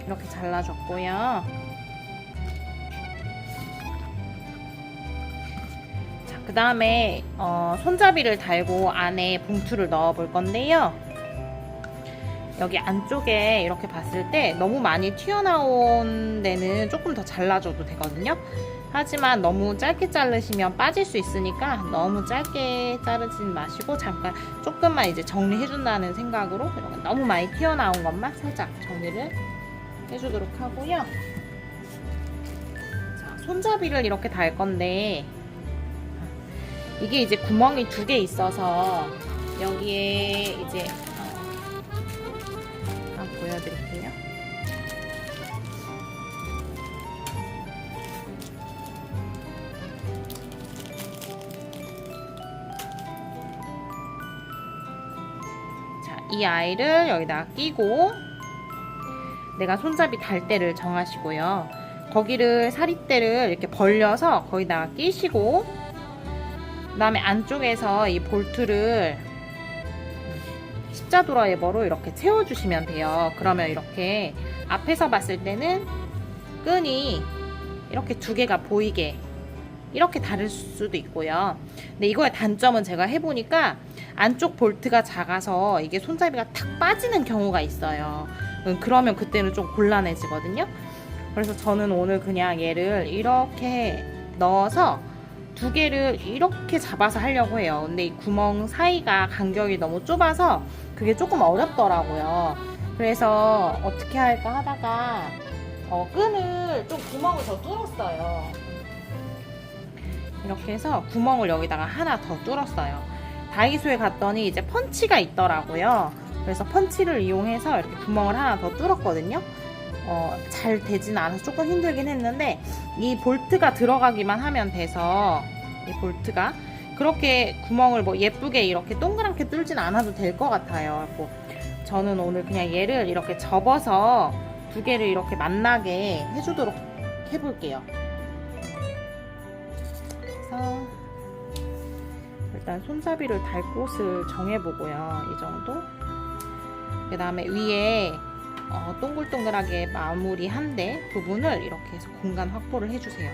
Speaker 1: 이렇게 잘라줬고요. 자, 그 다음에 손잡이를 달고 안에 봉투를 넣어 볼 건데요. 여기 안쪽에 이렇게 봤을 때 너무 많이 튀어나온 데는 조금 더 잘라줘도 되거든요. 하지만 너무 짧게 자르시면 빠질 수 있으니까 너무 짧게 자르진 마시고 잠깐 조금만 이제 정리해준다는 생각으로 이렇게 너무 많이 튀어나온 것만 살짝 정리를 해주도록 하고요. 자, 손잡이를 이렇게 달 건데 이게 이제 구멍이 2개 있어서 여기에 이제 한번 보여드릴게요. 자, 이 아이를 여기다가 끼고 내가 손잡이 달 때를 정하시고요. 거기를 사릿대를 이렇게 벌려서 거기다가 끼시고 그 다음에 안쪽에서 이 볼트를 십자도라 레버로 이렇게 채워주시면 돼요. 그러면 이렇게 앞에서 봤을 때는 끈이 이렇게 2개가 보이게 이렇게 다를 수도 있고요. 근데 이거의 단점은 제가 해보니까 안쪽 볼트가 작아서 이게 손잡이가 탁 빠지는 경우가 있어요. 그러면 그때는 좀 곤란해지거든요. 그래서 저는 오늘 그냥 얘를 이렇게 넣어서 2개를 이렇게 잡아서 하려고 해요. 근데 이 구멍 사이가 간격이 너무 좁아서 그게 조금 어렵더라고요. 그래서 어떻게 할까 하다가 끈을 좀 구멍을 더 뚫었어요. 이렇게 해서 구멍을 여기다가 하나 더 뚫었어요. 다이소에 갔더니 이제 펀치가 있더라고요. 그래서 펀치를 이용해서 이렇게 구멍을 하나 더 뚫었거든요. 잘 되진 않아서 조금 힘들긴 했는데 이 볼트가 들어가기만 하면 돼서 이 볼트가 그렇게 구멍을 뭐 예쁘게 이렇게 동그랗게 뚫진 않아도 될 것 같아요. 저는 오늘 그냥 얘를 이렇게 접어서 2개를 이렇게 만나게 해주도록 해볼게요. 그래서 일단 손잡이를 달 곳을 정해보고요. 이 정도. 그 다음에 위에 동글동글하게 마무리한 데 부분을 이렇게 해서 공간 확보를 해주세요.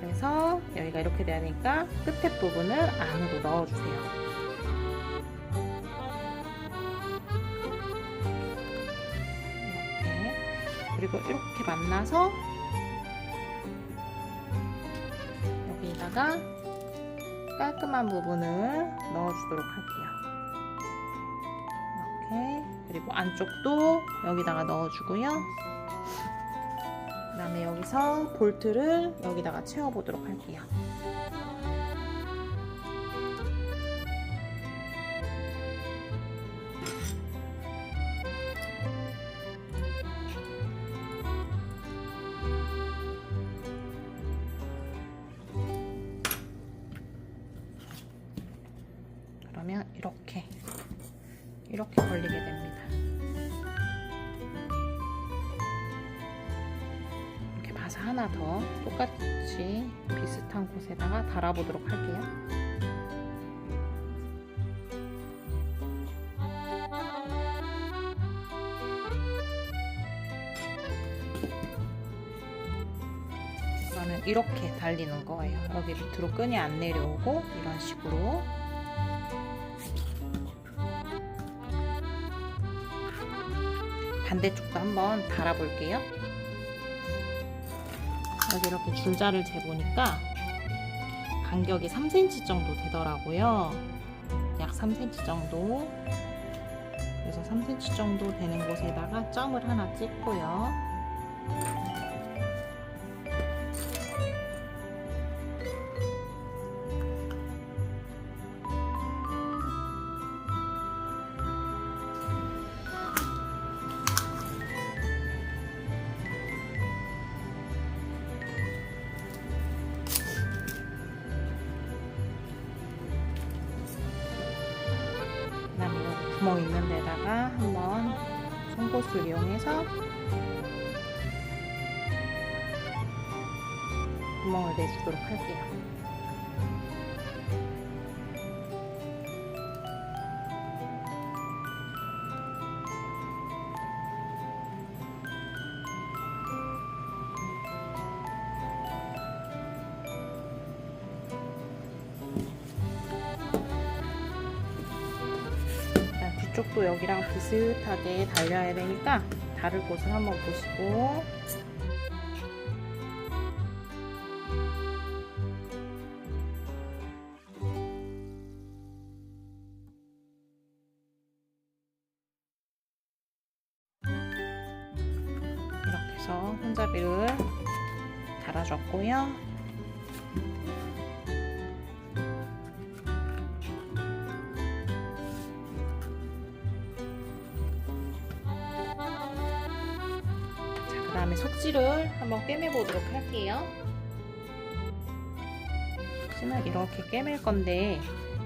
Speaker 1: 그래서 여기가 이렇게 돼야 되니까 끝에 부분을 안으로 넣어주세요. 이렇게. 그리고 이렇게 만나서 여기다가 깔끔한 부분을 넣어주도록 할게요. 이렇게. 그리고 안쪽도 여기다가 넣어주고요. 그 다음에 여기서 볼트를 여기다가 채워보도록 할게요. 이렇게 걸리게 됩니다. 이렇게 봐서 하나 더 똑같이 비슷한 곳에다가 달아보도록 할게요. 이거는 이렇게 달리는 거예요. 여기 밑으로 끈이 안 내려오고 이런 식으로. 반대쪽도 한번 달아볼게요. 여기 이렇게 줄자를 재보니까 간격이 3cm 정도 되더라고요. 약 3cm 정도. 그래서 3cm 정도 되는 곳에다가 점을 하나 찍고요. 구멍 있는 데다가 한번 송곳을 이용해서 구멍을 내주도록 할게요. 뒤쪽도 여기랑 비슷하게 달려야 되니까 다를 곳을 한번 보시고 이렇게 해서 손잡이를 달아줬고요. 그 다음에 속지를 한번 꿰매 보도록 할게요. 속지는 이렇게 꿰맬 건데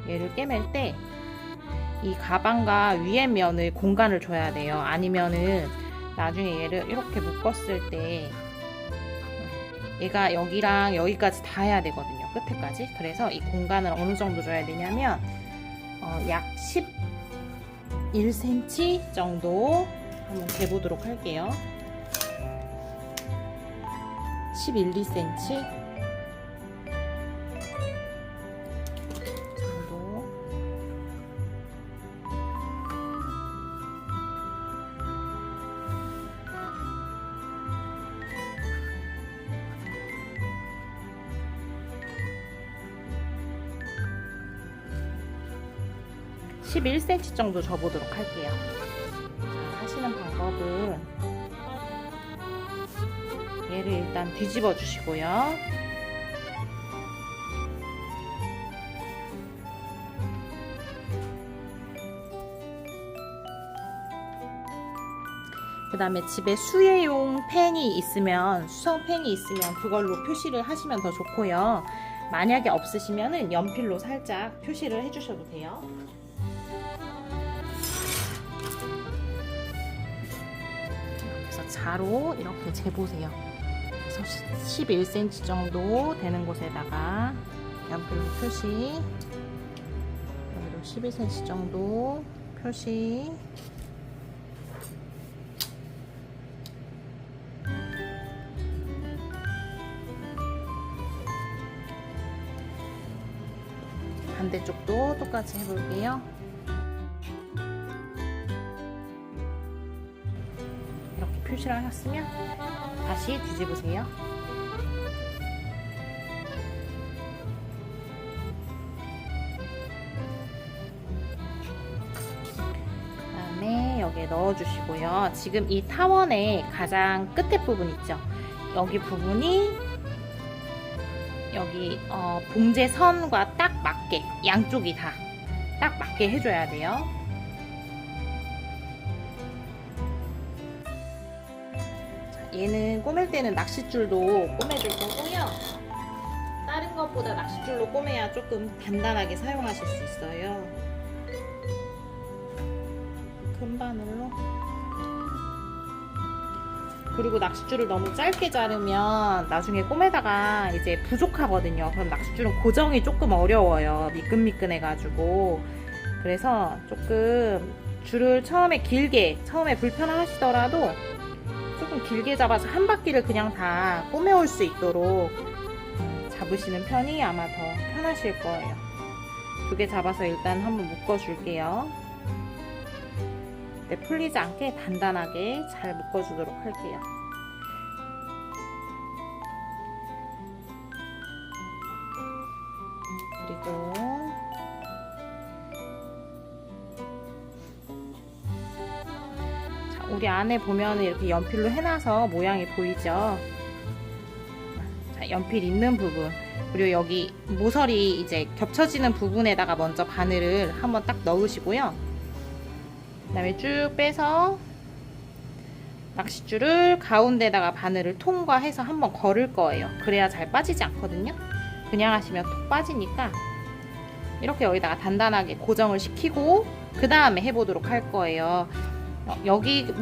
Speaker 1: 얘를 꿰맬 때 이 가방과 위에 면을 공간을 줘야 돼요. 아니면은 나중에 얘를 이렇게 묶었을 때 얘가 여기랑 여기까지 닿아야 되거든요. 끝에까지. 그래서 이 공간을 어느 정도 줘야 되냐면 약 11cm 정도 한번 재보도록 할게요. 11, 2cm 정도. (11cm) 정도 접어보도록 할게요. 자, 하시는 방법은 얘를 일단 뒤집어 주시고요. 그 다음에 집에 수혜용 펜이 있으면, 수성펜이 있으면 그걸로 표시를 하시면 더 좋고요. 만약에 없으시면은 연필로 살짝 표시를 해주셔도 돼요. 그래서 자로 이렇게 재보세요. 그래서 11cm 정도 되는 곳에다가 연필로 표시, 여기도 11cm 정도 표시. 반대쪽도 똑같이 해볼게요. 이렇게 표시를 하셨으면 다시 뒤집으세요. 그 다음에 여기에 넣어주시고요. 지금 이 타원의 가장 끝에 부분 있죠? 여기 부분이 여기 봉제 선과 딱 맞게, 양쪽이 다 딱 맞게 해줘야 돼요. 자, 얘는 꼬맬 때는 낚싯줄도 꼬매줄 거고요. 다른 것보다 낚싯줄로 꼬매야 조금 단단하게 사용하실 수 있어요. 큰 바늘로. 그리고 낚싯줄을 너무 짧게 자르면 나중에 꿰매다가 이제 부족하거든요. 그럼 낚싯줄은 고정이 조금 어려워요. 미끈미끈해가지고. 그래서 조금 줄을 처음에 불편하시더라도 조금 길게 잡아서 한 바퀴를 그냥 다 꿰매올 수 있도록 잡으시는 편이 아마 더 편하실 거예요. 2개 잡아서 일단 한번 묶어줄게요. 네, 풀리지 않게 단단하게 잘 묶어주도록 할게요. 그리고 자, 우리 안에 보면 이렇게 연필로 해놔서 모양이 보이죠? 자, 연필 있는 부분, 그리고 여기 모서리 이제 겹쳐지는 부분에다가 먼저 바늘을 한번 딱 넣으시고요. 그 다음에 쭉 빼서 낚싯줄을 가운데다가 바늘을 통과해서 한번 걸을 거예요. 그래야 잘 빠지지 않거든요. 그냥 하시면 톡 빠지니까 이렇게 여기다가 단단하게 고정을 시키고 그 다음에 해보도록 할 거예요. 여기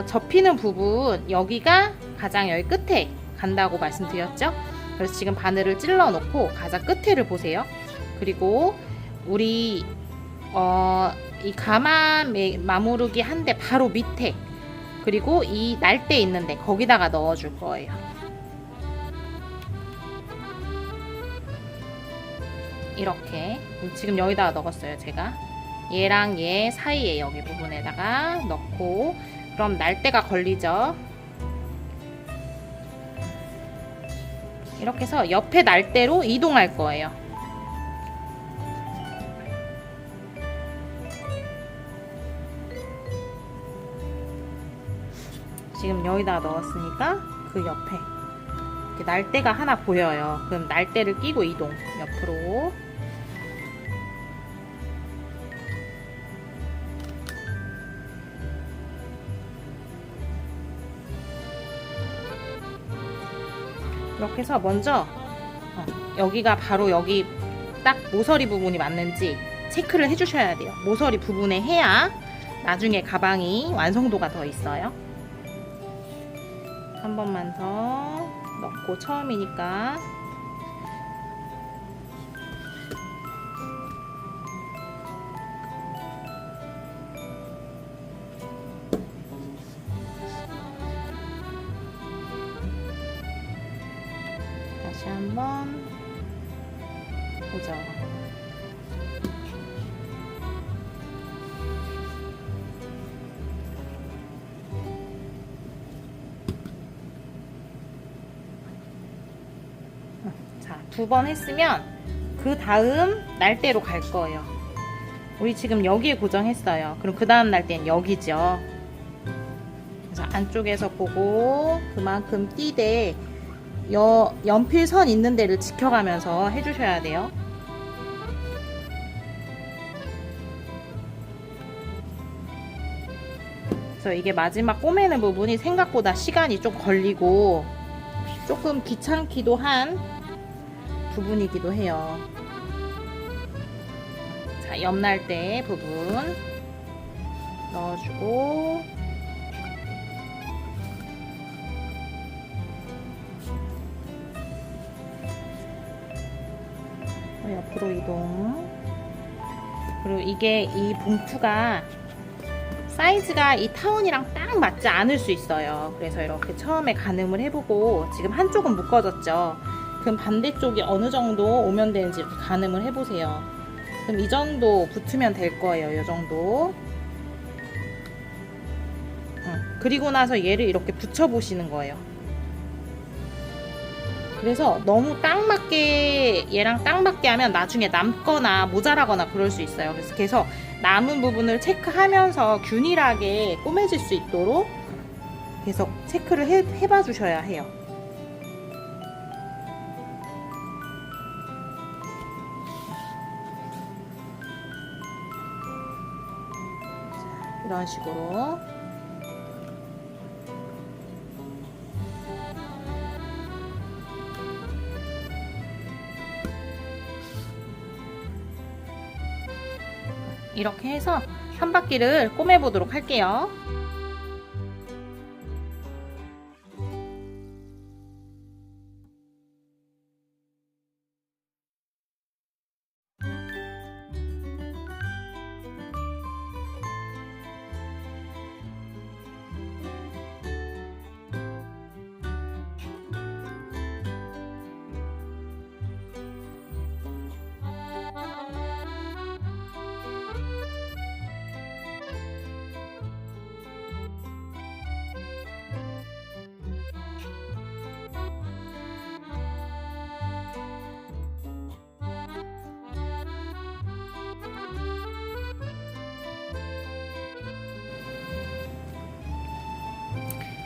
Speaker 1: 접히는 부분, 여기가 가장 여기 끝에 간다고 말씀드렸죠. 그래서 지금 바늘을 찔러 놓고 가장 끝에를 보세요. 그리고 우리 이 가마 마무르기 한 대 바로 밑에, 그리고 이 날대 있는데 거기다가 넣어줄 거예요. 이렇게 지금 여기다가 넣었어요. 제가 얘랑 얘 사이에 여기 부분에다가 넣고, 그럼 날대가 걸리죠. 이렇게 해서 옆에 날대로 이동할 거예요. 지금 여기다 넣었으니까 그 옆에 이렇게 날대가 하나 보여요. 그럼 날대를 끼고 이동, 옆으로. 이렇게 해서 먼저 여기가 바로 여기 딱 모서리 부분이 맞는지 체크를 해주셔야 돼요. 모서리 부분에 해야 나중에 가방이 완성도가 더 있어요. 한 번만 더 넣고, 처음이니까. 다시 한번 보죠. 자, 2번 했으면 그 다음 날대로 갈 거예요. 우리 지금 여기에 고정했어요. 그럼 그 다음 날대는 여기죠. 그래서 안쪽에서 보고 그만큼 띠대 연필선 있는 데를 지켜가면서 해주셔야 돼요. 그래서 이게 마지막 꼬매는 부분이 생각보다 시간이 좀 걸리고 조금 귀찮기도 한 부분이기도 해요. 자, 옆날대 부분 넣어주고, 옆으로 이동. 그리고 이게 이 봉투가 사이즈가 이 타원이랑 딱 맞지 않을 수 있어요. 그래서 이렇게 처음에 가늠을 해보고, 지금 한쪽은 묶어졌죠. 그럼 반대쪽이 어느 정도 오면 되는지 이렇게 가늠을 해보세요. 그럼 이 정도 붙으면 될 거예요. 이 정도. 그리고 나서 얘를 이렇게 붙여보시는 거예요. 그래서 너무 딱 맞게, 얘랑 딱 맞게 하면 나중에 남거나 모자라거나 그럴 수 있어요. 그래서 남은 부분을 체크하면서 균일하게 꼬매질 수 있도록 계속 체크를 해봐 주셔야 해요. 자, 이런 식으로. 이렇게 해서 한 바퀴를 꼬매보도록 할게요.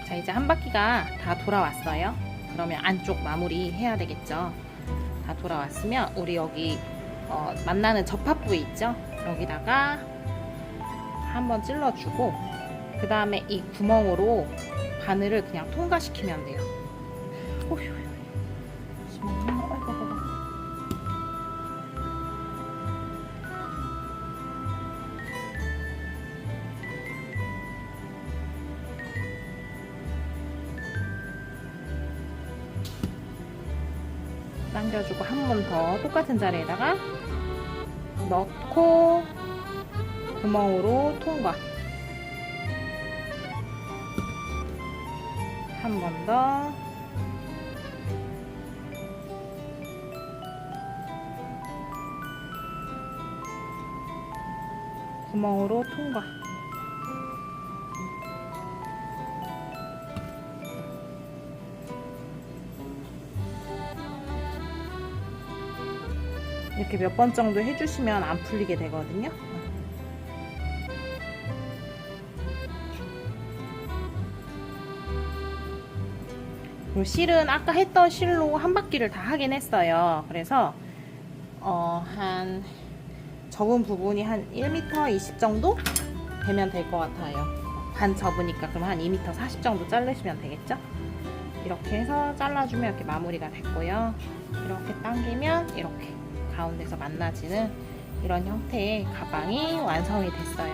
Speaker 1: 자, 이제 한 바퀴가 다 돌아왔어요. 그러면 안쪽 마무리 해야 되겠죠. 다 돌아왔으면 우리 여기 만나는 접합 부위 있죠? 여기다가 한번 찔러주고 그 다음에 이 구멍으로 바늘을 그냥 통과시키면 돼요. 오휴. 당겨주고 한 번 더 똑같은 자리에다가 넣고 구멍으로 통과. 한 번 더. 구멍으로 통과. 이렇게 몇 번 정도 해주시면 안 풀리게 되거든요. 그리고 실은 아까 했던 실로 한 바퀴를 다 하긴 했어요. 그래서 한 접은 부분이 한 1m 20 정도 되면 될 것 같아요. 반 접으니까 그럼 한 2m 40 정도 자르시면 되겠죠? 이렇게 해서 잘라주면 이렇게 마무리가 됐고요. 이렇게 당기면 이렇게 가운데서 만나지는 이런 형태의 가방이 완성이 됐어요.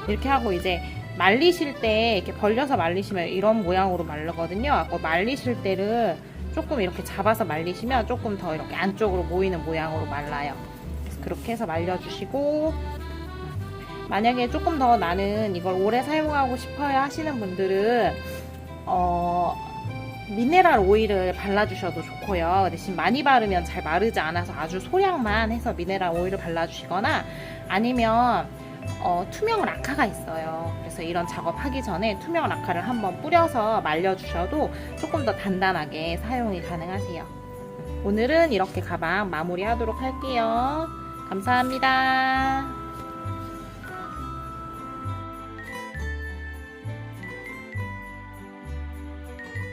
Speaker 1: 이렇게 하고 이제 말리실 때 이렇게 벌려서 말리시면 이런 모양으로 마르거든요. 말리실 때를 조금 이렇게 잡아서 말리시면 조금 더 이렇게 안쪽으로 모이는 모양으로 말라요. 그래서 그렇게 해서 말려주시고, 만약에 조금 더 나는 이걸 오래 사용하고 싶어요 하시는 분들은 미네랄 오일을 발라주셔도 좋고요. 대신 많이 바르면 잘 마르지 않아서 아주 소량만 해서 미네랄 오일을 발라주시거나, 아니면 투명 라카가 있어요. 그래서 이런 작업하기 전에 투명 라카를 한번 뿌려서 말려주셔도 조금 더 단단하게 사용이 가능하세요. 오늘은 이렇게 가방 마무리 하도록 할게요. 감사합니다.